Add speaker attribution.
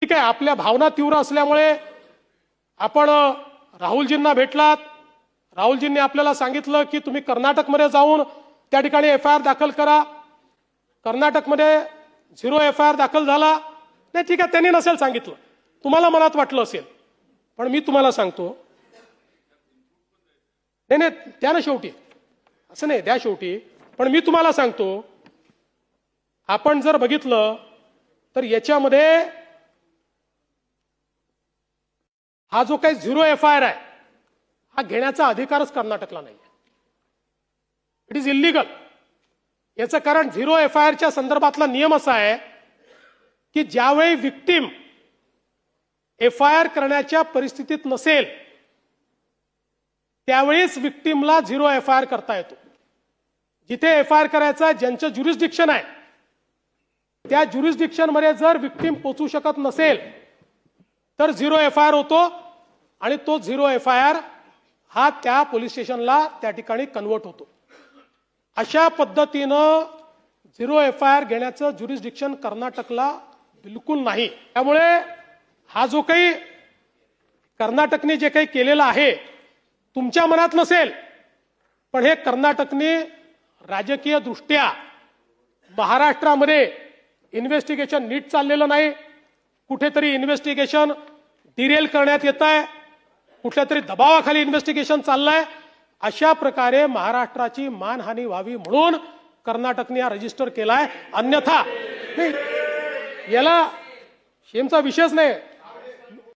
Speaker 1: ठीक आहे, आपल्या भावना तीव्र असल्यामुळे आपण राहुलजींना भेटलात. राहुलजींनी आपल्याला सांगितलं की तुम्ही कर्नाटकमध्ये जाऊन त्या ठिकाणी एफआयआर दाखल करा. कर्नाटकमध्ये 0 एफआयआर दाखल झाला. नाही ठीक आहे, त्यांनी नसेल सांगितलं, तुम्हाला मनात वाटलं असेल, पण मी तुम्हाला सांगतो, नाही नाही द्या ना शेवटी, असं नाही, द्या शेवटी. पण मी तुम्हाला सांगतो, आपण जर बघितलं तर याच्यामध्ये हा जो काही 0 एफआयआर आहे हा घेण्याचा अधिकारच कर्नाटकला नाही. It is illegal. याचं कारण 0 एफआयआरच्या संदर्भातला नियम असा आहे की ज्यावेळी विक्टिम एफआयआर करण्याच्या परिस्थितीत नसेल त्यावेळीच विक्टिमला 0 एफआयआर करता येतो. जिथे एफआयआर करायचा ज्यांचं ज्युरिस्डिक्शन आहे त्या ज्युरिस्डिक्शन मध्ये जर विक्टिम पोहोचू शकत नसेल तर 0 एफआयआर होतो आणि तो 0 एफआयआर हा त्या पोलीस स्टेशनला त्या ठिकाणी कन्वर्ट होतो. अशा पद्धतीनं 0 एफआयआर घेण्याचं ज्युरिस्डिक्शन कर्नाटकला बिलकुल नाही. त्यामुळे हा जो काही कर्नाटकने जे काही केलेलं आहे तुमच्या मनात नसेल, पण हे कर्नाटकने राजकीय दृष्ट्या महाराष्ट्रामध्ये इन्व्हेस्टिगेशन नीट चाललेलं नाही, कुठेतरी इन्व्हेस्टिगेशन डिरेल करण्यात येत आहे, कुठल्या तरी दबावाखाली इन्व्हेस्टिगेशन चाललंय. अशा प्रकारे महाराष्ट्राची मानहानी व्हावी म्हणून कर्नाटकने हा रजिस्टर केलाय. अन्यथा याला शेमचा विषयच नाही.